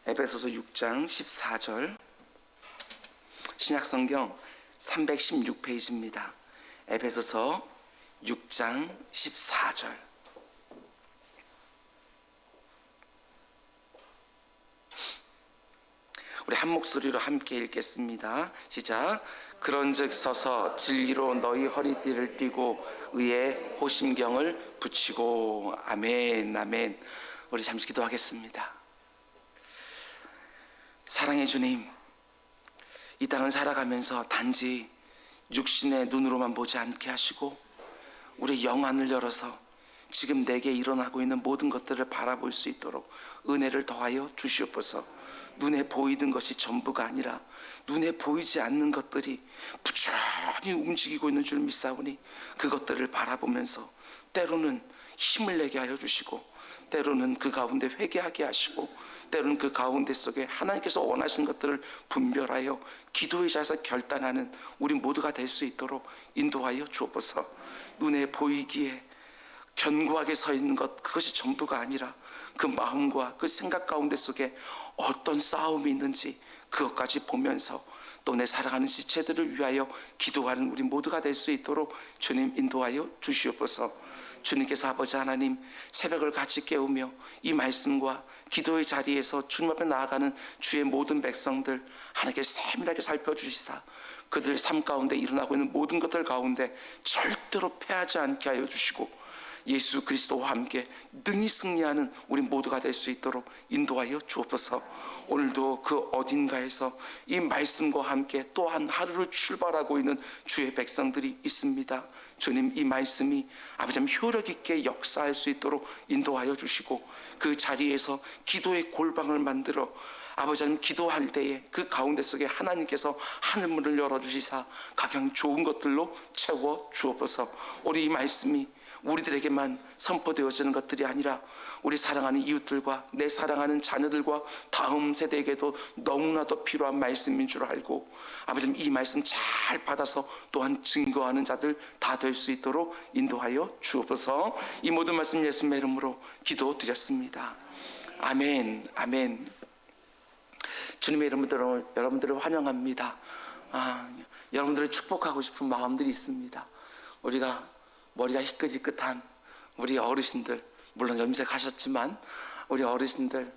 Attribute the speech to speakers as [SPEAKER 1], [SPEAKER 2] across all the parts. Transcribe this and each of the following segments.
[SPEAKER 1] 에베소서 6장 14절, 신약성경 316페이지입니다. 에베소서 6장 14절. 우리 한 목소리로 함께 읽겠습니다. 시작. 그런즉 서서 진리로 너희 허리띠를 띠고 의의 호심경을 붙이고. 아멘, 아멘. 우리 잠시 기도하겠습니다. 사랑의 주님, 이 땅을 살아가면서 단지 육신의 눈으로만 보지 않게 하시고 우리 영안을 열어서 지금 내게 일어나고 있는 모든 것들을 바라볼 수 있도록 은혜를 더하여 주시옵소서. 눈에 보이는 것이 전부가 아니라 눈에 보이지 않는 것들이 부지런히 움직이고 있는 줄 믿사오니 그것들을 바라보면서 때로는 힘을 내게 하여 주시고, 때로는 그 가운데 회개하게 하시고, 때로는 그 가운데 속에 하나님께서 원하시는 것들을 분별하여 기도의 자리에서 결단하는 우리 모두가 될 수 있도록 인도하여 주옵소서. 눈에 보이기에 견고하게 서 있는 것, 그것이 전부가 아니라 그 마음과 그 생각 가운데 속에 어떤 싸움이 있는지 그것까지 보면서 또 내 사랑하는 지체들을 위하여 기도하는 우리 모두가 될 수 있도록 주님 인도하여 주시옵소서. 주님께서 아버지 하나님, 새벽을 같이 깨우며 이 말씀과 기도의 자리에서 주님 앞에 나아가는 주의 모든 백성들 하나님께 세밀하게 살펴주시사 그들 삶 가운데 일어나고 있는 모든 것들 가운데 절대로 패하지 않게 하여 주시고 예수 그리스도와 함께 능히 승리하는 우리 모두가 될 수 있도록 인도하여 주옵소서. 오늘도 그 어딘가에서 이 말씀과 함께 또한 하루를 출발하고 있는 주의 백성들이 있습니다. 주님, 이 말씀이 아버지 효력 있게 역사할 수 있도록 인도하여 주시고 그 자리에서 기도의 골방을 만들어 아버지 하나님 기도할 때에 그 가운데 속에 하나님께서 하늘문을 열어주시사 각양 좋은 것들로 채워 주옵소서. 우리 이 말씀이 우리들에게만 선포되어지는 것들이 아니라 우리 사랑하는 이웃들과 내 사랑하는 자녀들과 다음 세대에게도 너무나도 필요한 말씀인 줄 알고 아버지 이 말씀 잘 받아서 또한 증거하는 자들 다 될 수 있도록 인도하여 주옵소서. 이 모든 말씀 예수님의 이름으로 기도드렸습니다. 아멘, 아멘. 주님의 이름으로 여러분들을 환영합니다. 여러분들을 축복하고 싶은 마음들이 있습니다. 우리가 머리가 희끗희끗한 우리 어르신들, 물론 염색하셨지만 우리 어르신들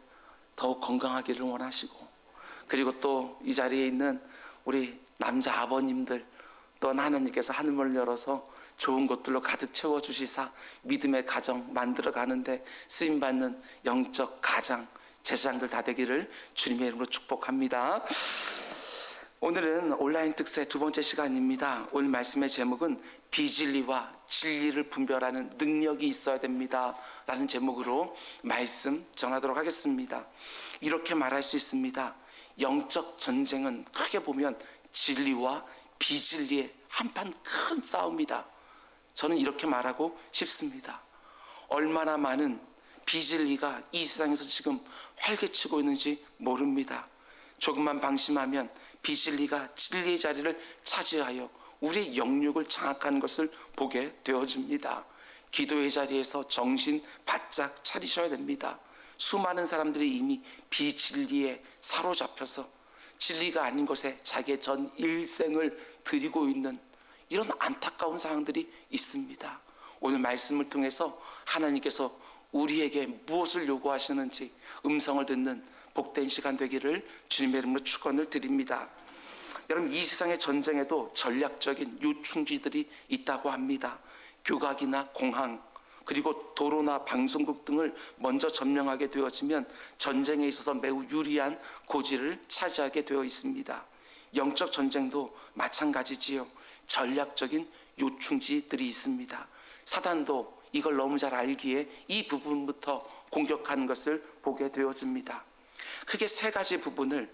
[SPEAKER 1] 더욱 건강하기를 원하시고, 그리고 또 이 자리에 있는 우리 남자 아버님들 또한 하나님께서 하늘문을 열어서 좋은 것들로 가득 채워주시사 믿음의 가정 만들어가는데 쓰임받는 영적 가장 제사장들 다 되기를 주님의 이름으로 축복합니다. 오늘은 온라인 특세 두 번째 시간입니다. 오늘 말씀의 제목은 비진리와 진리를 분별하는 능력이 있어야 됩니다 라는 제목으로 말씀 전하도록 하겠습니다. 이렇게 말할 수 있습니다. 영적 전쟁은 크게 보면 진리와 비진리의 한판 큰 싸움이다. 저는 이렇게 말하고 싶습니다. 얼마나 많은 비진리가 이 세상에서 지금 활개치고 있는지 모릅니다. 조금만 방심하면 비진리가 진리의 자리를 차지하여 우리의 영육을 장악하는 것을 보게 되어집니다. 기도의 자리에서 정신 바짝 차리셔야 됩니다. 수많은 사람들이 이미 비진리에 사로잡혀서 진리가 아닌 것에 자기의 전 일생을 드리고 있는 이런 안타까운 상황들이 있습니다. 오늘 말씀을 통해서 하나님께서 우리에게 무엇을 요구하시는지 음성을 듣는 복된 시간 되기를 주님의 이름으로 축원을 드립니다. 여러분, 이 세상의 전쟁에도 전략적인 요충지들이 있다고 합니다. 교각이나 공항, 그리고 도로나 방송국 등을 먼저 점령하게 되어지면 전쟁에 있어서 매우 유리한 고지를 차지하게 되어 있습니다. 영적 전쟁도 마찬가지지요. 전략적인 요충지들이 있습니다. 사단도 이걸 너무 잘 알기에 이 부분부터 공격하는 것을 보게 되어집니다. 크게 세 가지 부분을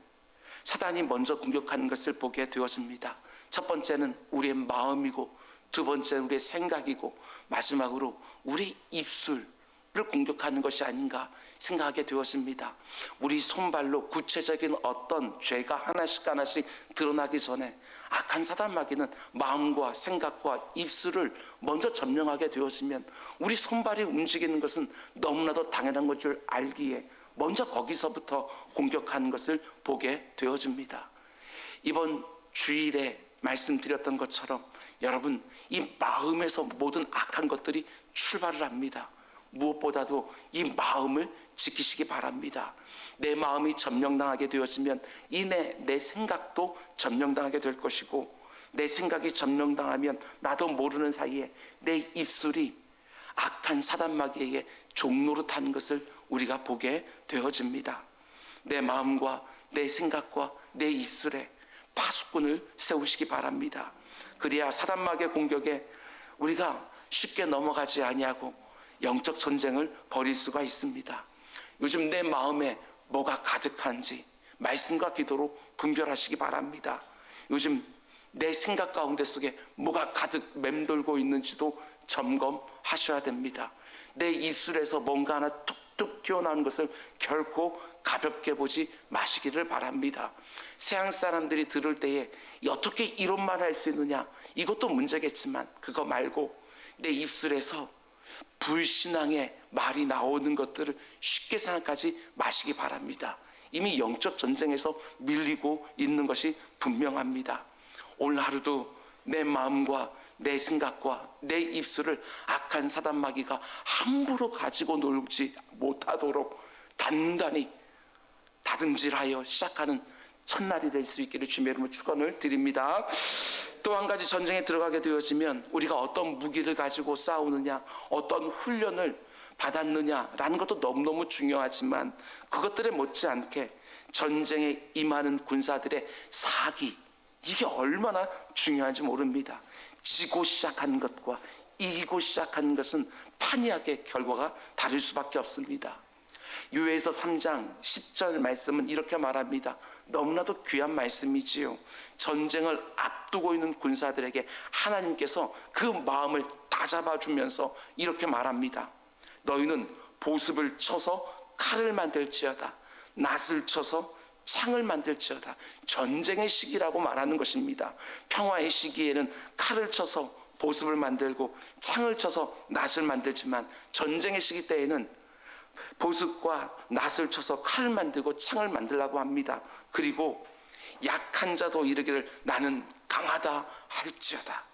[SPEAKER 1] 사단이 먼저 공격하는 것을 보게 되어집니다. 첫 번째는 우리의 마음이고, 두 번째는 우리의 생각이고, 마지막으로 우리 입술, 공격하는 것이 아닌가 생각하게 되었습니다. 우리 손발로 구체적인 어떤 죄가 하나씩 드러나기 전에 악한 사단 마귀는 마음과 생각과 입술을 먼저 점령하게 되었으면 우리 손발이 움직이는 것은 너무나도 당연한 것 줄 알기에 먼저 거기서부터 공격하는 것을 보게 되어집니다. 이번 주일에 말씀드렸던 것처럼 여러분, 이 마음에서 모든 악한 것들이 출발을 합니다. 무엇보다도 이 마음을 지키시기 바랍니다. 내 마음이 점령당하게 되었으면 이내 내 생각도 점령당하게 될 것이고, 내 생각이 점령당하면 나도 모르는 사이에 내 입술이 악한 사단마귀에게 종노릇하는 것을 우리가 보게 되어집니다. 내 마음과 내 생각과 내 입술에 파수꾼을 세우시기 바랍니다. 그래야 사단마귀의 공격에 우리가 쉽게 넘어가지 아니하고 영적 전쟁을 벌일 수가 있습니다. 요즘 내 마음에 뭐가 가득한지 말씀과 기도로 분별하시기 바랍니다. 요즘 내 생각 가운데 속에 뭐가 가득 맴돌고 있는지도 점검하셔야 됩니다. 내 입술에서 뭔가 하나 툭툭 튀어나오는 것을 결코 가볍게 보지 마시기를 바랍니다. 세상 사람들이 들을 때에 어떻게 이런 말을 할 수 있느냐, 이것도 문제겠지만 그거 말고 내 입술에서 불신앙의 말이 나오는 것들을 쉽게 생각하지 마시기 바랍니다. 이미 영적 전쟁에서 밀리고 있는 것이 분명합니다. 오늘 하루도 내 마음과 내 생각과 내 입술을 악한 사단마귀가 함부로 가지고 놀지 못하도록 단단히 다듬질하여 시작하는 첫날이 될 수 있기를 주님의 이름으로 축원을 드립니다. 또 한 가지 전쟁에 들어가게 되어지면 우리가 어떤 무기를 가지고 싸우느냐, 어떤 훈련을 받았느냐라는 것도 너무너무 중요하지만 그것들에 못지않게 전쟁에 임하는 군사들의 사기, 이게 얼마나 중요한지 모릅니다. 지고 시작하는 것과 이기고 시작하는 것은 판이하게 결과가 다를 수밖에 없습니다. 요엘서 3장 10절 말씀은 이렇게 말합니다. 너무나도 귀한 말씀이지요. 전쟁을 앞두고 있는 군사들에게 하나님께서 그 마음을 다잡아주면서 이렇게 말합니다. 너희는 보습을 쳐서 칼을 만들지어다. 낫을 쳐서 창을 만들지어다. 전쟁의 시기라고 말하는 것입니다. 평화의 시기에는 칼을 쳐서 보습을 만들고 창을 쳐서 낫을 만들지만 전쟁의 시기 때에는 보습과 낫을 쳐서 칼을 만들고 창을 만들라고 합니다. 그리고 약한 자도 이르기를 나는 강하다 할지어다.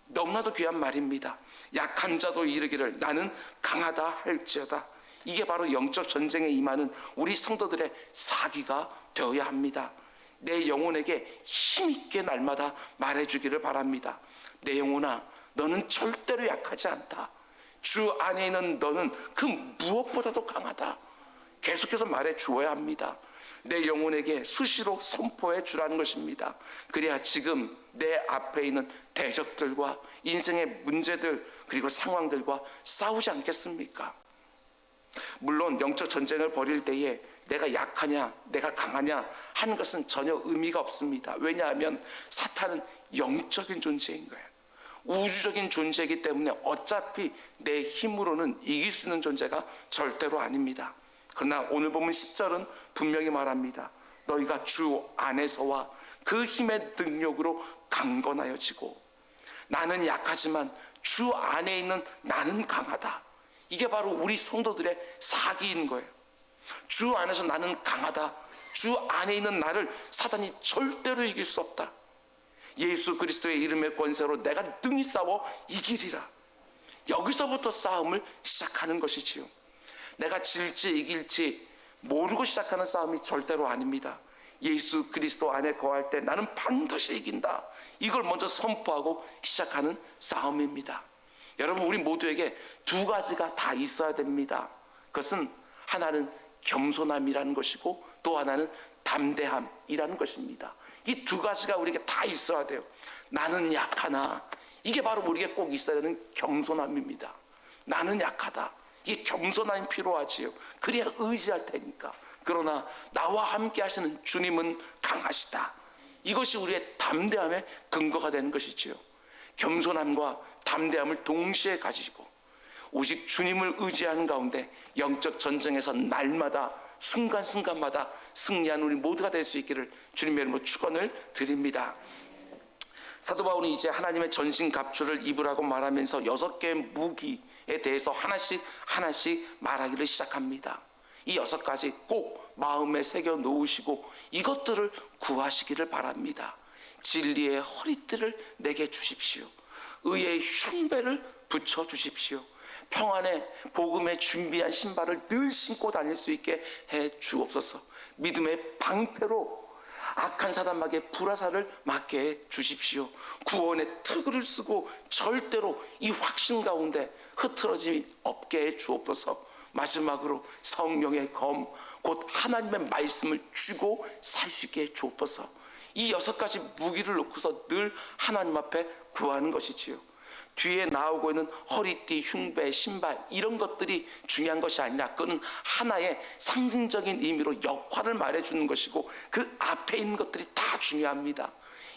[SPEAKER 1] 너무나도 귀한 말입니다. 약한 자도 이르기를 나는 강하다 할지어다. 이게 바로 영적 전쟁에 임하는 우리 성도들의 사기가 되어야 합니다. 내 영혼에게 힘있게 날마다 말해주기를 바랍니다. 내 영혼아, 너는 절대로 약하지 않다. 주 안에 있는 너는 그 무엇보다도 강하다. 계속해서 말해 주어야 합니다. 내 영혼에게 수시로 선포해 주라는 것입니다. 그래야 지금 내 앞에 있는 대적들과 인생의 문제들 그리고 상황들과 싸우지 않겠습니까? 물론 영적 전쟁을 벌일 때에 내가 약하냐 내가 강하냐 하는 것은 전혀 의미가 없습니다. 왜냐하면 사탄은 영적인 존재인 거예요. 우주적인 존재이기 때문에 어차피 내 힘으로는 이길 수 있는 존재가 절대로 아닙니다. 그러나 오늘 보면 10절은 분명히 말합니다. 너희가 주 안에서와 그 힘의 능력으로 강건하여지고, 나는 약하지만 주 안에 있는 나는 강하다. 이게 바로 우리 성도들의 사기인 거예요. 주 안에서 나는 강하다. 주 안에 있는 나를 사단이 절대로 이길 수 없다. 예수 그리스도의 이름의 권세로 내가 능히 싸워 이기리라. 여기서부터 싸움을 시작하는 것이지요. 내가 질지 이길지 모르고 시작하는 싸움이 절대로 아닙니다. 예수 그리스도 안에 거할 때 나는 반드시 이긴다. 이걸 먼저 선포하고 시작하는 싸움입니다. 여러분, 우리 모두에게 두 가지가 다 있어야 됩니다. 그것은 하나는 겸손함이라는 것이고 또 하나는 담대함이라는 것입니다. 이 두 가지가 우리에게 다 있어야 돼요. 나는 약하나, 이게 바로 우리에게 꼭 있어야 되는 겸손함입니다. 나는 약하다. 이게 겸손함이 필요하지요. 그래야 의지할 테니까. 그러나 나와 함께 하시는 주님은 강하시다. 이것이 우리의 담대함의 근거가 되는 것이지요. 겸손함과 담대함을 동시에 가지고 오직 주님을 의지하는 가운데 영적 전쟁에서 날마다 순간순간마다 승리한 우리 모두가 될 수 있기를 주님의 이름으로 축원을 드립니다. 사도 바울이 이제 하나님의 전신갑주를 입으라고 말하면서 6개의 무기에 대해서 하나씩 말하기를 시작합니다. 이 6가지 꼭 마음에 새겨 놓으시고 이것들을 구하시기를 바랍니다. 진리의 허리띠를 내게 주십시오. 의의 흉배를 붙여 주십시오. 평안의 복음에 준비한 신발을 늘 신고 다닐 수 있게 해 주옵소서. 믿음의 방패로 악한 사단막의 불화살을 맞게 해 주십시오. 구원의 특을 쓰고 절대로 이 확신 가운데 흐트러짐이 없게 해 주옵소서. 마지막으로 성령의 검, 곧 하나님의 말씀을 쥐고 살 수 있게 해 주옵소서. 이 6가지 무기를 놓고서 늘 하나님 앞에 구하는 것이지요. 뒤에 나오고 있는 허리띠, 흉배, 신발 이런 것들이 중요한 것이 아니라 그건 하나의 상징적인 의미로 역할을 말해주는 것이고 그 앞에 있는 것들이 다 중요합니다.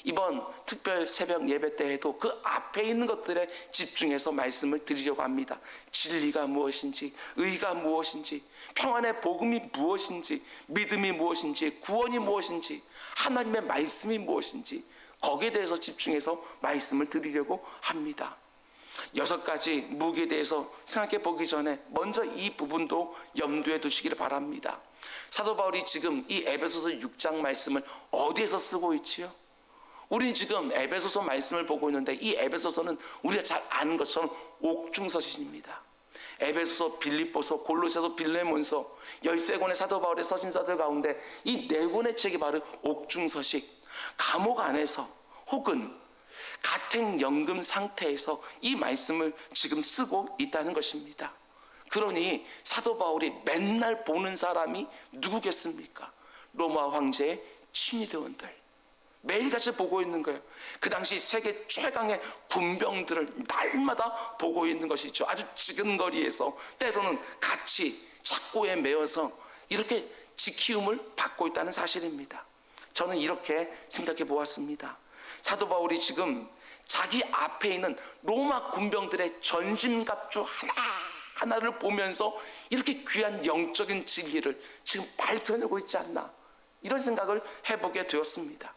[SPEAKER 1] 이번 특별 새벽 예배 때에도 그 앞에 있는 것들에 집중해서 말씀을 드리려고 합니다. 진리가 무엇인지, 의가 무엇인지, 평안의 복음이 무엇인지, 믿음이 무엇인지, 구원이 무엇인지, 하나님의 말씀이 무엇인지 거기에 대해서 집중해서 말씀을 드리려고 합니다. 6가지 무기에 대해서 생각해 보기 전에 먼저 이 부분도 염두에 두시기를 바랍니다. 사도 바울이 지금 이 에베소서 6장 말씀을 어디에서 쓰고 있지요? 우리는 지금 에베소서 말씀을 보고 있는데 이 에베소서는 우리가 잘 아는 것처럼 옥중서신입니다. 에베소서, 빌립보서, 골로새서, 빌레몬서 13권의 사도 바울의 서신서들 가운데 이 4권의 책이 바로 옥중서식, 감옥 안에서 혹은 가택연금 상태에서 이 말씀을 지금 쓰고 있다는 것입니다. 그러니 사도 바울이 맨날 보는 사람이 누구겠습니까? 로마 황제의 친위대원들 매일같이 보고 있는 거예요. 그 당시 세계 최강의 군병들을 날마다 보고 있는 것이죠. 아주 지근거리에서 때로는 같이 착고에 매어서 이렇게 지키움을 받고 있다는 사실입니다. 저는 이렇게 생각해 보았습니다. 사도 바울이 지금 자기 앞에 있는 로마 군병들의 전신갑주 하나하나를 보면서 이렇게 귀한 영적인 진리를 지금 밝혀내고 있지 않나 이런 생각을 해보게 되었습니다.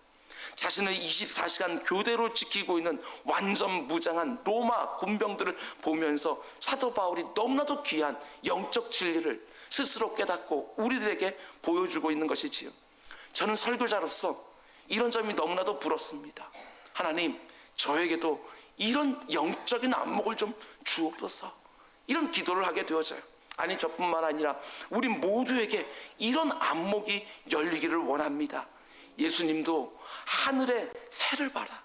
[SPEAKER 1] 자신을 24시간 교대로 지키고 있는 완전 무장한 로마 군병들을 보면서 사도 바울이 너무나도 귀한 영적 진리를 스스로 깨닫고 우리들에게 보여주고 있는 것이지요. 저는 설교자로서 이런 점이 너무나도 부럽습니다. 하나님, 저에게도 이런 영적인 안목을 좀 주옵소서. 이런 기도를 하게 되어져요. 아니, 저뿐만 아니라 우리 모두에게 이런 안목이 열리기를 원합니다. 예수님도 하늘의 새를 봐라,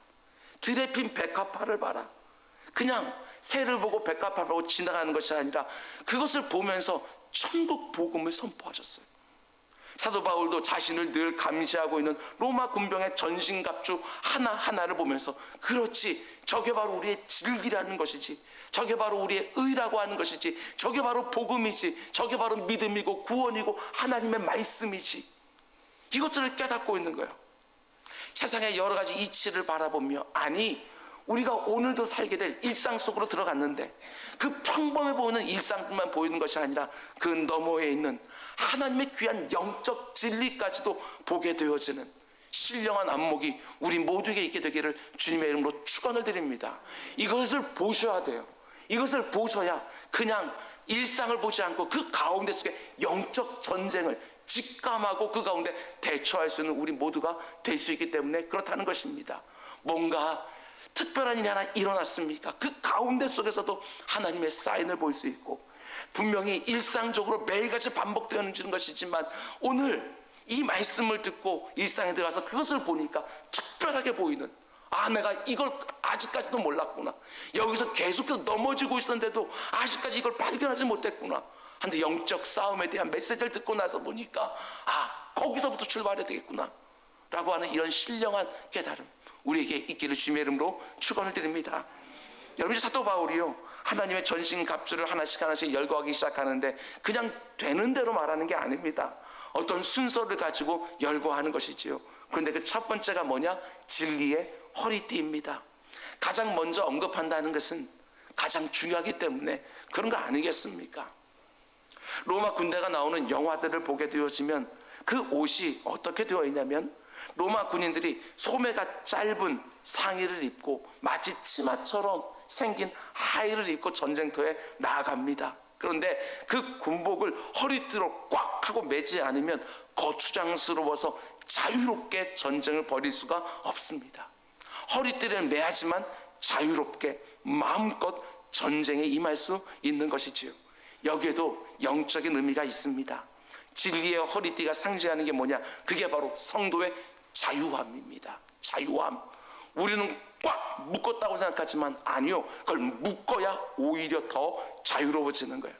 [SPEAKER 1] 들에 핀 백합화를 봐라. 그냥 새를 보고 백합화를 보고 지나가는 것이 아니라 그것을 보면서 천국 복음을 선포하셨어요. 사도 바울도 자신을 늘 감시하고 있는 로마 군병의 전신갑주 하나하나를 보면서 그렇지, 저게 바로 우리의 진리라는 것이지, 저게 바로 우리의 의라고 하는 것이지, 저게 바로 복음이지, 저게 바로 믿음이고 구원이고 하나님의 말씀이지, 이것들을 깨닫고 있는 거예요. 세상의 여러 가지 이치를 바라보며, 아니 우리가 오늘도 살게 될 일상 속으로 들어갔는데 그 평범해 보이는 일상만 보이는 것이 아니라 그 너머에 있는 하나님의 귀한 영적 진리까지도 보게 되어지는 신령한 안목이 우리 모두에게 있게 되기를 주님의 이름으로 축원을 드립니다. 이것을 보셔야 돼요. 이것을 보셔야 그냥 일상을 보지 않고 그 가운데 속에 영적 전쟁을 직감하고 그 가운데 대처할 수 있는 우리 모두가 될 수 있기 때문에 그렇다는 것입니다. 뭔가 특별한 일이 하나 일어났습니까? 그 가운데 속에서도 하나님의 사인을 볼 수 있고, 분명히 일상적으로 매일같이 반복되는 것이지만 오늘 이 말씀을 듣고 일상에 들어가서 그것을 보니까 특별하게 보이는, 아, 내가 이걸 아직까지도 몰랐구나, 여기서 계속해서 넘어지고 있었는데도 아직까지 이걸 발견하지 못했구나 한데 영적 싸움에 대한 메시지를 듣고 나서 보니까 아, 거기서부터 출발해야 되겠구나 라고 하는 이런 신령한 깨달음 우리에게 있기를 주님의 이름으로 축원을 드립니다. 여러분, 사도 바울이요, 하나님의 전신 갑주를 하나씩 열거하기 시작하는데 그냥 되는 대로 말하는 게 아닙니다. 어떤 순서를 가지고 열거하는 것이지요. 그런데 그 첫 번째가 뭐냐? 진리의 허리띠입니다. 가장 먼저 언급한다는 것은 가장 중요하기 때문에 그런 거 아니겠습니까? 로마 군대가 나오는 영화들을 보게 되어지면 그 옷이 어떻게 되어 있냐면 로마 군인들이 소매가 짧은 상의를 입고 마치 치마처럼 생긴 하의를 입고 전쟁터에 나아갑니다. 그런데 그 군복을 허리띠로 꽉 하고 매지 않으면 거추장스러워서 자유롭게 전쟁을 벌일 수가 없습니다. 허리띠를 매야지만 자유롭게 마음껏 전쟁에 임할 수 있는 것이지요. 여기에도 영적인 의미가 있습니다. 진리의 허리띠가 상징하는 게 뭐냐? 그게 바로 성도의 자유함입니다. 자유함. 우리는 꽉 묶었다고 생각하지만 아니요, 그걸 묶어야 오히려 더 자유로워지는 거예요.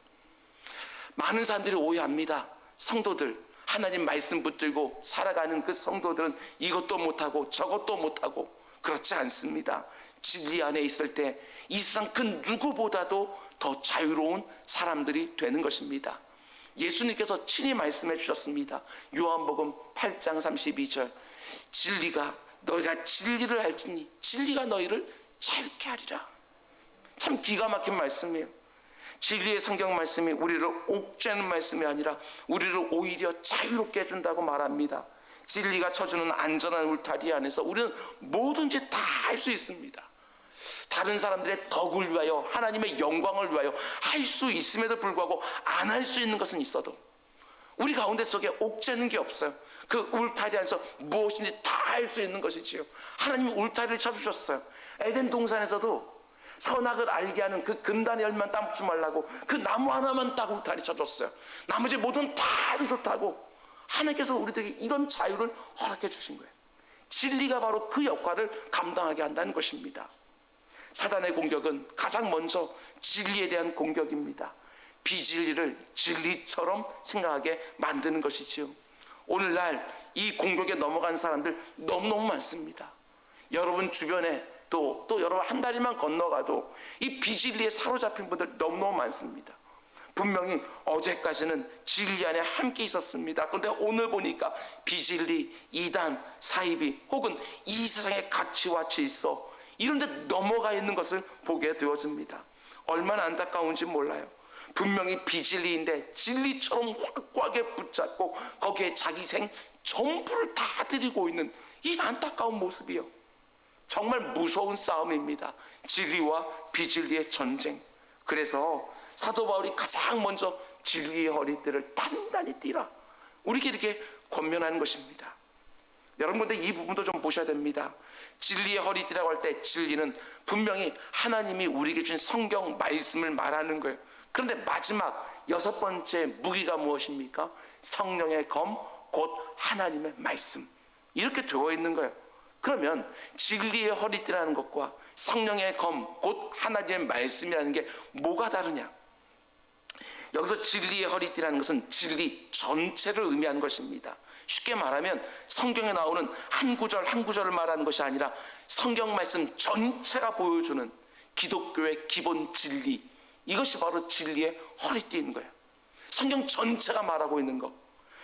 [SPEAKER 1] 많은 사람들이 오해합니다. 성도들, 하나님 말씀 붙들고 살아가는 그 성도들은 이것도 못하고 저것도 못하고, 그렇지 않습니다. 진리 안에 있을 때 이 세상 그 누구보다도 더 자유로운 사람들이 되는 것입니다. 예수님께서 친히 말씀해 주셨습니다. 요한복음 8장 32절, 진리가 너희가 진리를 알지니 진리가 너희를 자유케 하리라. 참 기가 막힌 말씀이에요. 진리의 성경 말씀이 우리를 옥죄는 말씀이 아니라 우리를 오히려 자유롭게 해준다고 말합니다. 진리가 쳐주는 안전한 울타리 안에서 우리는 뭐든지 다 할 수 있습니다. 다른 사람들의 덕을 위하여, 하나님의 영광을 위하여 할 수 있음에도 불구하고 안 할 수 있는 것은 있어도 우리 가운데 속에 옥죄는 게 없어요. 그 울타리 안에서 무엇인지 다 할 수 있는 것이지요. 하나님이 울타리를 쳐주셨어요. 에덴 동산에서도 선악을 알게 하는 그 금단의 열매만 따먹지 말라고 그 나무 하나만 딱 울타리 쳐줬어요. 나머지 모든 다 아주 좋다고 하나님께서 우리들에게 이런 자유를 허락해 주신 거예요. 진리가 바로 그 역할을 감당하게 한다는 것입니다. 사단의 공격은 가장 먼저 진리에 대한 공격입니다. 비진리를 진리처럼 생각하게 만드는 것이지요. 오늘날 이 공격에 넘어간 사람들 너무너무 많습니다. 여러분 주변에 또 여러분 한 다리만 건너가도 이 비진리에 사로잡힌 분들 너무너무 많습니다. 분명히 어제까지는 진리 안에 함께 있었습니다. 그런데 오늘 보니까 비진리, 이단, 사이비 혹은 이 세상의 가치와 질서 이런 데 넘어가 있는 것을 보게 되어집니다. 얼마나 안타까운지 몰라요. 분명히 비진리인데 진리처럼 확고하게 붙잡고 거기에 자기 생 전부를 다 드리고 있는 이 안타까운 모습이요. 정말 무서운 싸움입니다. 진리와 비진리의 전쟁. 그래서 사도 바울이 가장 먼저 진리의 허리띠를 단단히 띠라, 우리에게 이렇게 권면하는 것입니다. 여러분, 근데 이 부분도 좀 보셔야 됩니다. 진리의 허리띠라고 할 때 진리는 분명히 하나님이 우리에게 준 성경 말씀을 말하는 거예요. 그런데 마지막 6번째 무기가 무엇입니까? 성령의 검, 곧 하나님의 말씀. 이렇게 되어 있는 거예요. 그러면 진리의 허리띠라는 것과 성령의 검, 곧 하나님의 말씀이라는 게 뭐가 다르냐? 여기서 진리의 허리띠라는 것은 진리 전체를 의미하는 것입니다. 쉽게 말하면 성경에 나오는 한 구절 한 구절을 말하는 것이 아니라 성경 말씀 전체가 보여주는 기독교의 기본 진리, 이것이 바로 진리의 허리띠인 거예요. 성경 전체가 말하고 있는 것.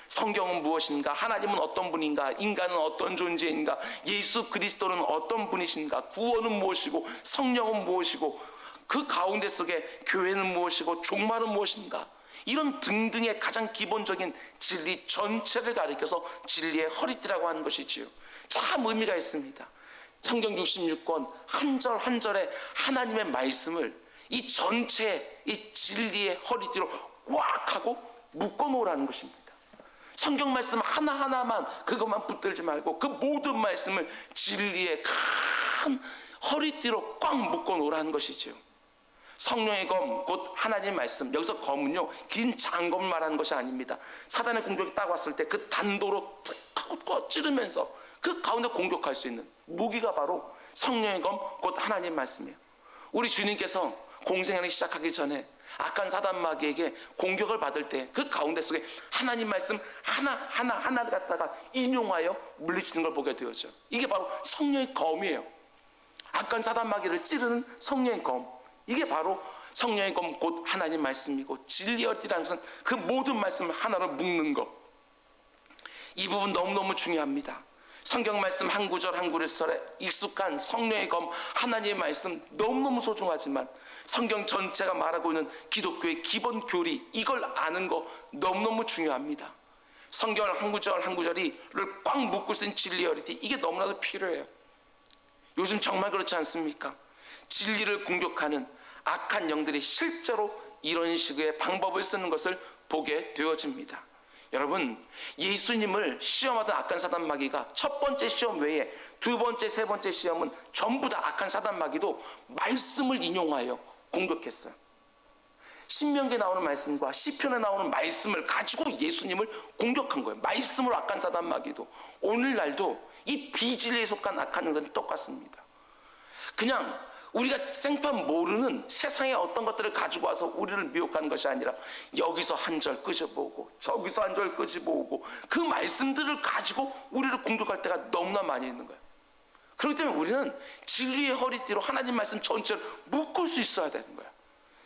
[SPEAKER 1] 성경은 무엇인가? 하나님은 어떤 분인가? 인간은 어떤 존재인가? 예수 그리스도는 어떤 분이신가? 구원은 무엇이고 성령은 무엇이고 그 가운데 속에 교회는 무엇이고 종말은 무엇인가? 이런 등등의 가장 기본적인 진리 전체를 가리켜서 진리의 허리띠라고 하는 것이지요. 참 의미가 있습니다. 성경 66권 한 절 한 절에 하나님의 말씀을 이 전체 이 진리의 허리띠로 꽉 하고 묶어 놓으라는 것입니다. 성경 말씀 하나하나만 그것만 붙들지 말고 그 모든 말씀을 진리의 큰 허리띠로 꽉 묶어 놓으라는 것이지요. 성령의 검, 곧 하나님의 말씀. 여기서 검은요, 긴 장검을 말하는 것이 아닙니다. 사단의 공격이 딱 왔을 때 그 단도로 찌르고 찌르면서 그 가운데 공격할 수 있는 무기가 바로 성령의 검, 곧 하나님의 말씀이에요. 우리 주님께서 공생애를 시작하기 전에 악한 사단 마귀에게 공격을 받을 때 그 가운데 속에 하나님 말씀 하나를 갖다가 인용하여 물리치는 걸 보게 되었죠. 이게 바로 성령의 검이에요. 악한 사단 마귀를 찌르는 성령의 검. 이게 바로 성령의 검, 곧 하나님 말씀이고 진리의 허리띠라는 것은 그 모든 말씀을 하나로 묶는 것. 이 부분 너무너무 중요합니다. 성경 말씀 한 구절 한 구절에 익숙한 성령의 검, 하나님의 말씀 너무너무 소중하지만 성경 전체가 말하고 있는 기독교의 기본 교리, 이걸 아는 거 너무너무 중요합니다. 성경을 한 구절 한 구절을 꽉 묶을 수 있는 진리어리티, 이게 너무나도 필요해요. 요즘 정말 그렇지 않습니까? 진리를 공격하는 악한 영들이 실제로 이런 식의 방법을 쓰는 것을 보게 되어집니다. 여러분, 예수님을 시험하던 악한 사단 마귀가 첫 번째 시험 외에 두 번째, 세 번째 시험은 전부 다 악한 사단 마귀도 말씀을 인용하여 공격했어요. 신명기에 나오는 말씀과 시편에 나오는 말씀을 가지고 예수님을 공격한 거예요. 말씀으로 악한 사단 마귀도. 오늘날도 이 비진리에 속한 악한 영들이 똑같습니다. 그냥 우리가 생판 모르는 세상의 어떤 것들을 가지고 와서 우리를 미혹하는 것이 아니라 여기서 한 절 끄집어오고 저기서 한 절 끄집어오고 그 말씀들을 가지고 우리를 공격할 때가 너무나 많이 있는 거예요. 그렇기 때문에 우리는 진리의 허리띠로 하나님 말씀 전체를 묶을 수 있어야 되는 거예요.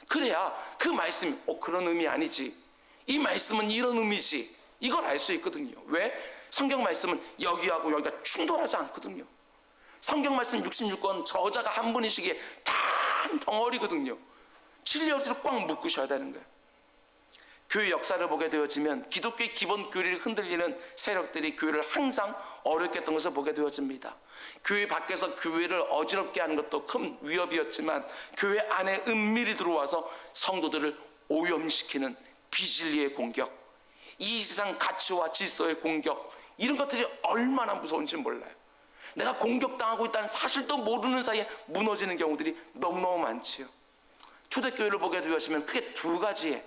[SPEAKER 1] 그래야 그 말씀이 그런 의미 아니지, 이 말씀은 이런 의미지, 이걸 알 수 있거든요. 왜? 성경 말씀은 여기하고 여기가 충돌하지 않거든요. 성경 말씀 66권 저자가 한 분이시기에 다 한 덩어리거든요. 진리어리로 꽉 묶으셔야 되는 거예요. 교회 역사를 보게 되어지면 기독교의 기본 교리를 흔들리는 세력들이 교회를 항상 어렵게 했던 것을 보게 되어집니다. 교회 밖에서 교회를 어지럽게 하는 것도 큰 위협이었지만 교회 안에 은밀히 들어와서 성도들을 오염시키는 비진리의 공격, 이 세상 가치와 질서의 공격, 이런 것들이 얼마나 무서운지 몰라요. 내가 공격당하고 있다는 사실도 모르는 사이에 무너지는 경우들이 너무너무 많지요. 초대교회를 보게 되시면 크게 두 가지의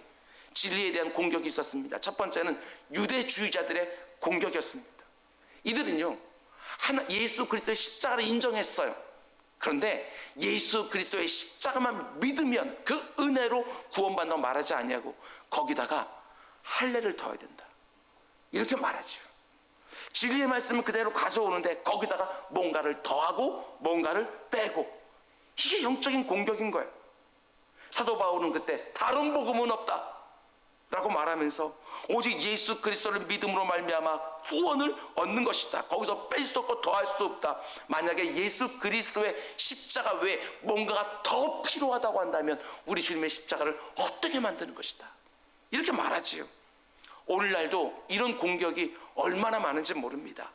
[SPEAKER 1] 진리에 대한 공격이 있었습니다. 첫 번째는 유대주의자들의 공격이었습니다. 이들은요, 예수 그리스도의 십자가를 인정했어요. 그런데 예수 그리스도의 십자가만 믿으면 그 은혜로 구원받는다고 말하지 아니하고 거기다가 할례를 더해야 된다, 이렇게 말하죠. 진리의 말씀을 그대로 가져오는데 거기다가 뭔가를 더하고 뭔가를 빼고, 이게 영적인 공격인 거예요. 사도 바울은 그때 다른 복음은 없다 라고 말하면서 오직 예수 그리스도를 믿음으로 말미암아 구원을 얻는 것이다, 거기서 뺄 수도 없고 더할 수도 없다, 만약에 예수 그리스도의 십자가 외에 뭔가가 더 필요하다고 한다면 우리 주님의 십자가를 어떻게 만드는 것이다, 이렇게 말하지요. 오늘날도 이런 공격이 얼마나 많은지 모릅니다.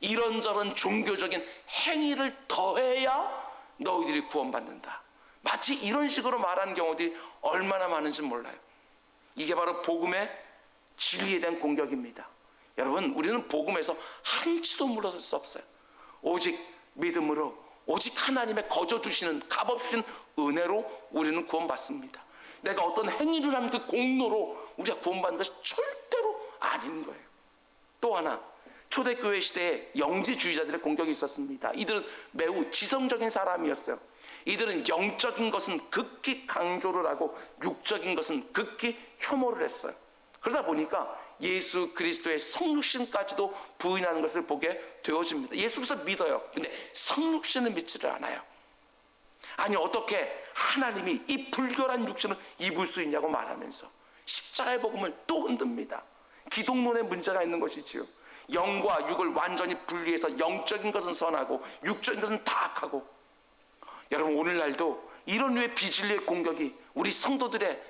[SPEAKER 1] 이런저런 종교적인 행위를 더해야 너희들이 구원받는다, 마치 이런 식으로 말하는 경우들이 얼마나 많은지 몰라요. 이게 바로 복음의 진리에 대한 공격입니다. 여러분, 우리는 복음에서 한치도 물러설 수 없어요. 오직 믿음으로, 오직 하나님의 거저 주시는 값없이 은혜로 우리는 구원받습니다. 내가 어떤 행위를 하는 그 공로로 우리가 구원받는 것이 절대로 아닌 거예요. 또 하나, 초대교회 시대에 영지주의자들의 공격이 있었습니다. 이들은 매우 지성적인 사람이었어요. 이들은 영적인 것은 극히 강조를 하고 육적인 것은 극히 혐오를 했어요. 그러다 보니까 예수 그리스도의 성육신까지도 부인하는 것을 보게 되어집니다. 예수 그리스도 믿어요. 근데 성육신을 믿지를 않아요. 아니, 어떻게 하나님이 이 불결한 육신을 입을 수 있냐고 말하면서 십자가의 복음을 또 흔듭니다. 기독론에 문제가 있는 것이지요. 영과 육을 완전히 분리해서 영적인 것은 선하고 육적인 것은 다 악하고. 여러분, 오늘날도 이런 류의 비진리의 공격이 우리 성도들의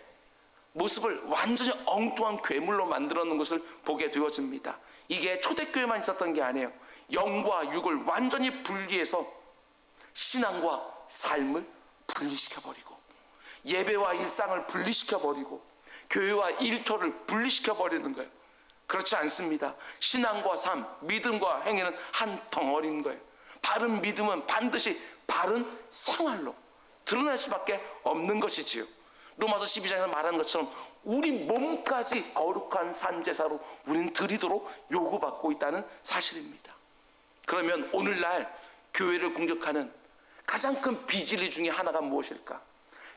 [SPEAKER 1] 모습을 완전히 엉뚱한 괴물로 만들어 놓은 것을 보게 되어집니다. 이게 초대교회만 있었던 게 아니에요. 영과 육을 완전히 분리해서 신앙과 삶을 분리시켜버리고, 예배와 일상을 분리시켜버리고, 교회와 일터를 분리시켜버리는 거예요. 그렇지 않습니다. 신앙과 삶, 믿음과 행위는 한 덩어리인 거예요. 바른 믿음은 반드시 바른 생활로 드러날 수밖에 없는 것이지요. 로마서 12장에서 말하는 것처럼 우리 몸까지 거룩한 산제사로 우리는 드리도록 요구받고 있다는 사실입니다. 그러면 오늘날 교회를 공격하는 가장 큰 비진리 중에 하나가 무엇일까?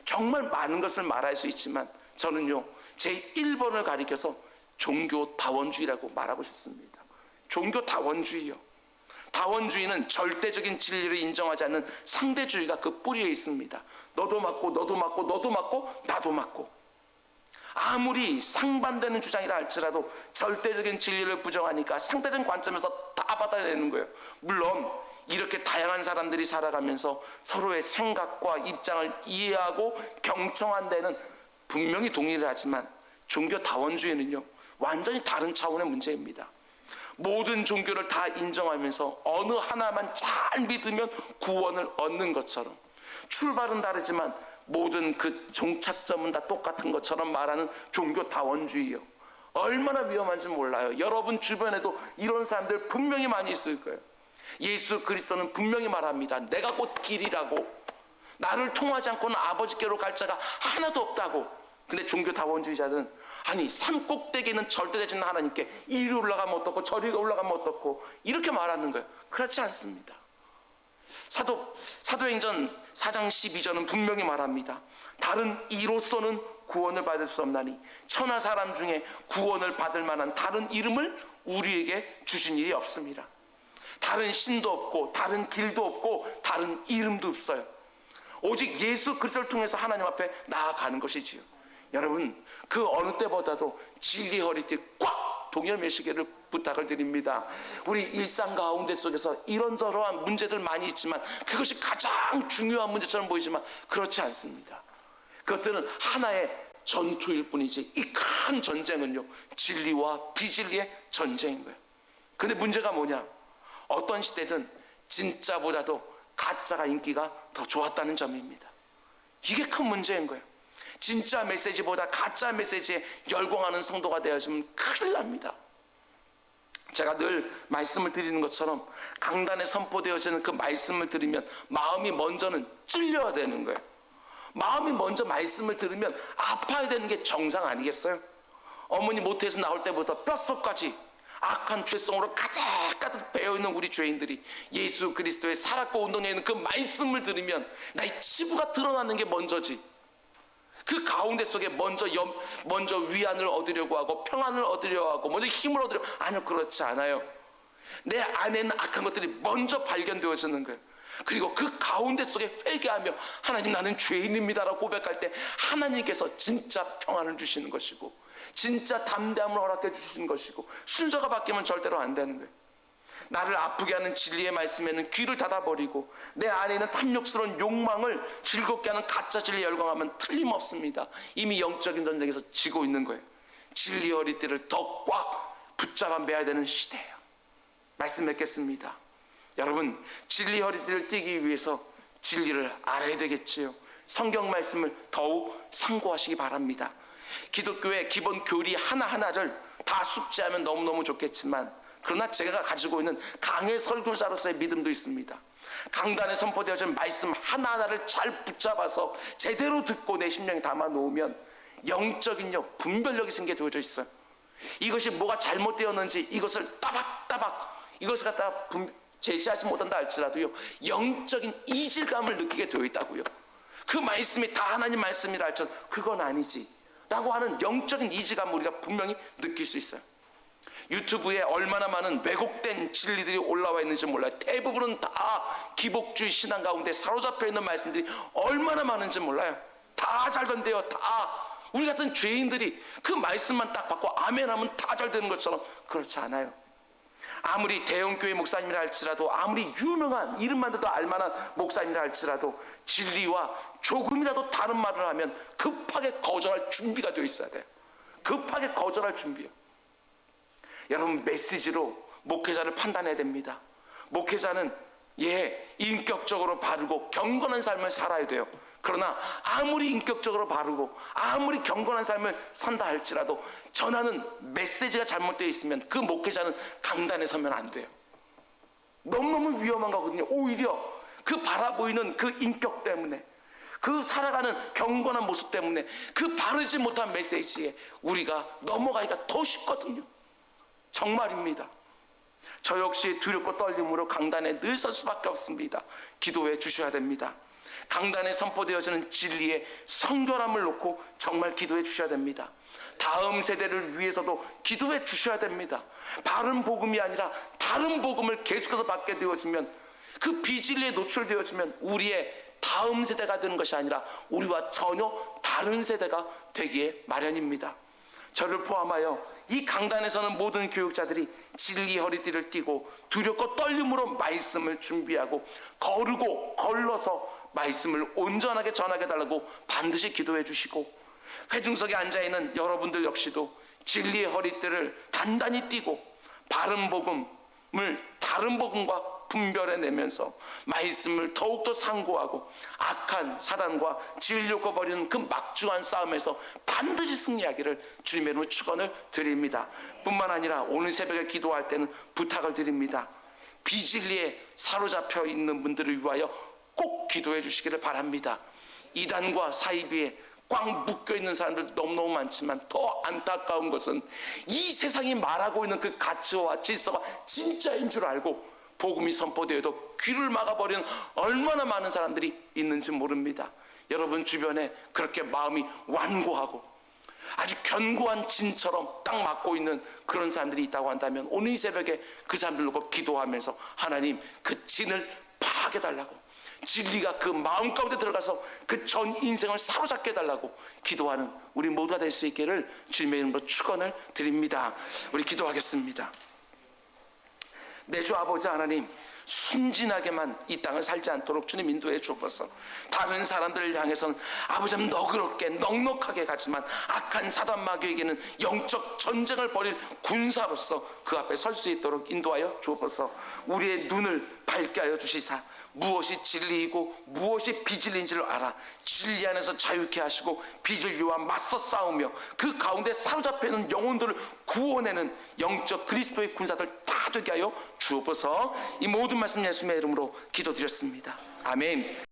[SPEAKER 1] 정말 많은 것을 말할 수 있지만 저는요, 제 1번을 가리켜서 종교다원주의라고 말하고 싶습니다. 종교다원주의요. 다원주의는 절대적인 진리를 인정하지 않는 상대주의가 그 뿌리에 있습니다. 너도 맞고 너도 맞고 너도 맞고 나도 맞고. 아무리 상반되는 주장이라 할지라도 절대적인 진리를 부정하니까 상대적인 관점에서 다 받아내는 거예요. 물론 이렇게 다양한 사람들이 살아가면서 서로의 생각과 입장을 이해하고 경청한 데는 분명히 동의를 하지만 종교 다원주의는요, 완전히 다른 차원의 문제입니다. 모든 종교를 다 인정하면서 어느 하나만 잘 믿으면 구원을 얻는 것처럼, 출발은 다르지만 모든 그 종착점은 다 똑같은 것처럼 말하는 종교 다원주의요, 얼마나 위험한지 몰라요. 여러분 주변에도 이런 사람들 분명히 많이 있을 거예요. 예수 그리스도는 분명히 말합니다. 내가 곧 길이라고, 나를 통하지 않고는 아버지께로 갈 자가 하나도 없다고. 근데 종교 다원주의자들은 아니 산 꼭대기에 있는 절대 되시는 하나님께 이리 올라가면 어떻고 저리 올라가면 어떻고 이렇게 말하는 거예요. 그렇지 않습니다. 사도행전 4장 12절은 분명히 말합니다. 다른 이로서는 구원을 받을 수 없나니 천하 사람 중에 구원을 받을 만한 다른 이름을 우리에게 주신 일이 없습니다. 다른 신도 없고 다른 길도 없고 다른 이름도 없어요. 오직 예수 그리스도를 통해서 하나님 앞에 나아가는 것이지요. 여러분, 그 어느 때보다도 진리 허리띠 꽉 동열매시기를 부탁을 드립니다. 우리 일상 가운데 속에서 이런저런 문제들 많이 있지만 그것이 가장 중요한 문제처럼 보이지만 그렇지 않습니다. 그것들은 하나의 전투일 뿐이지 이 큰 전쟁은요, 진리와 비진리의 전쟁인 거예요. 그런데 문제가 뭐냐? 어떤 시대든 진짜보다도 가짜가 인기가 더 좋았다는 점입니다. 이게 큰 문제인 거예요. 진짜 메시지보다 가짜 메시지에 열광하는 성도가 되어지면 큰일 납니다. 제가 늘 말씀을 드리는 것처럼 강단에 선포되어지는 그 말씀을 들으면 마음이 먼저는 찔려야 되는 거예요. 마음이 먼저 말씀을 들으면 아파야 되는 게 정상 아니겠어요? 어머니 모태에서 나올 때부터 뼛속까지 악한 죄성으로 가득가득 배어있는 우리 죄인들이 예수 그리스도의 살았고 운동에 있는 그 말씀을 들으면 나의 치부가 드러나는 게 먼저지, 그 가운데 속에 먼저 위안을 얻으려고 하고 평안을 얻으려고 하고 먼저 힘을 얻으려고, 아니요, 그렇지 않아요. 내 안에 있는 악한 것들이 먼저 발견되어지는 거예요. 그리고 그 가운데 속에 회개하며 하나님 나는 죄인입니다라고 고백할 때 하나님께서 진짜 평안을 주시는 것이고 진짜 담대함을 허락해 주시는 것이고 순서가 바뀌면 절대로 안 되는 거예요. 나를 아프게 하는 진리의 말씀에는 귀를 닫아버리고 내 안에 있는 탐욕스러운 욕망을 즐겁게 하는 가짜 진리에 열광하면 틀림없습니다. 이미 영적인 전쟁에서 지고 있는 거예요. 진리 허리띠를 더 꽉 붙잡아 매야 되는 시대예요. 말씀 맺겠습니다. 여러분, 진리 허리띠를 띠기 위해서 진리를 알아야 되겠지요. 성경 말씀을 더욱 상고하시기 바랍니다. 기독교의 기본 교리 하나하나를 다 숙지하면 너무너무 좋겠지만, 그러나 제가 가지고 있는 강의 설교자로서의 믿음도 있습니다. 강단에 선포되어진 말씀 하나하나를 잘 붙잡아서 제대로 듣고 내 심령에 담아 놓으면 영적인 분별력이 생기게 되어져 있어요. 이것이 뭐가 잘못되었는지 이것을 따박따박 이것을 갖다가 제시하지 못한다 할지라도요, 영적인 이질감을 느끼게 되어 있다고요. 그 말씀이 다 하나님 말씀이라 할지라도 그건 아니지 라고 하는 영적인 이질감을 우리가 분명히 느낄 수 있어요. 유튜브에 얼마나 많은 왜곡된 진리들이 올라와 있는지 몰라요. 대부분은 다 기복주의 신앙 가운데 사로잡혀 있는 말씀들이 얼마나 많은지 몰라요. 다 잘 된대요. 다 우리 같은 죄인들이 그 말씀만 딱 받고 아멘 하면 다 잘 되는 것처럼 그렇지 않아요. 아무리 대형교회 목사님이라 할지라도, 아무리 유명한 이름만 들어도 알만한 목사님이라 할지라도 진리와 조금이라도 다른 말을 하면 급하게 거절할 준비가 되어 있어야 돼요. 급하게 거절할 준비요. 여러분, 메시지로 목회자를 판단해야 됩니다. 목회자는 인격적으로 바르고 경건한 삶을 살아야 돼요. 그러나 아무리 인격적으로 바르고 아무리 경건한 삶을 산다 할지라도 전하는 메시지가 잘못되어 있으면 그 목회자는 강단에 서면 안 돼요. 너무너무 위험한 거거든요. 오히려 그 바라보이는 그 인격 때문에, 그 살아가는 경건한 모습 때문에 그 바르지 못한 메시지에 우리가 넘어가기가 더 쉽거든요. 정말입니다. 저 역시 두렵고 떨림으로 강단에 늘 설 수밖에 없습니다. 기도해 주셔야 됩니다. 강단에 선포되어지는 진리의 성결함을 놓고 정말 기도해 주셔야 됩니다. 다음 세대를 위해서도 기도해 주셔야 됩니다. 바른 복음이 아니라 다른 복음을 계속해서 받게 되어지면, 그 비진리에 노출되어지면 우리의 다음 세대가 되는 것이 아니라 우리와 전혀 다른 세대가 되기에 마련입니다. 저를 포함하여 이 강단에서는 모든 교육자들이 진리 허리띠를 띠고 두렵고 떨림으로 말씀을 준비하고 거르고 걸러서 말씀을 온전하게 전하게 달라고 반드시 기도해 주시고, 회중석에 앉아있는 여러분들 역시도 진리의 허리띠를 단단히 띠고 바른 복음을 다른 복음과 분별해내면서 말씀을 더욱더 상고하고 악한 사단과 진리를 버리는 그 막중한 싸움에서 반드시 승리하기를 주님의 이름으로 축원을 드립니다. 뿐만 아니라 오늘 새벽에 기도할 때는 부탁을 드립니다. 비진리에 사로잡혀 있는 분들을 위하여 꼭 기도해 주시기를 바랍니다. 이단과 사이비에 꽉 묶여있는 사람들 너무너무 많지만 더 안타까운 것은 이 세상이 말하고 있는 그 가치와 질서가 진짜인 줄 알고 복음이 선포되어도 귀를 막아버리는 얼마나 많은 사람들이 있는지 모릅니다. 여러분 주변에 그렇게 마음이 완고하고 아주 견고한 진처럼 딱 막고 있는 그런 사람들이 있다고 한다면 오늘 이 새벽에 그 사람들 놓고 기도하면서 하나님 그 진을 파괴해달라고, 진리가 그 마음 가운데 들어가서 그 전 인생을 사로잡게 해달라고 기도하는 우리 모두가 될 수 있기를 주님의 이름으로 축원을 드립니다. 우리 기도하겠습니다. 내 주 아버지 하나님, 순진하게만 이 땅을 살지 않도록 주님 인도해 주옵소서. 다른 사람들을 향해서는 아버지 너그럽게 넉넉하게 가지만 악한 사단 마귀에게는 영적 전쟁을 벌일 군사로서 그 앞에 설 수 있도록 인도하여 주옵소서. 우리의 눈을 밝게 하여 주시사 무엇이 진리이고 무엇이 비진리인지를 알아 진리 안에서 자유케 하시고 비진리와 맞서 싸우며 그 가운데 사로잡혀 있는 영혼들을 구원해내는 영적 그리스도의 군사들 다 되게 하여 주옵소서. 이 모든 말씀 예수님의 이름으로 기도드렸습니다. 아멘.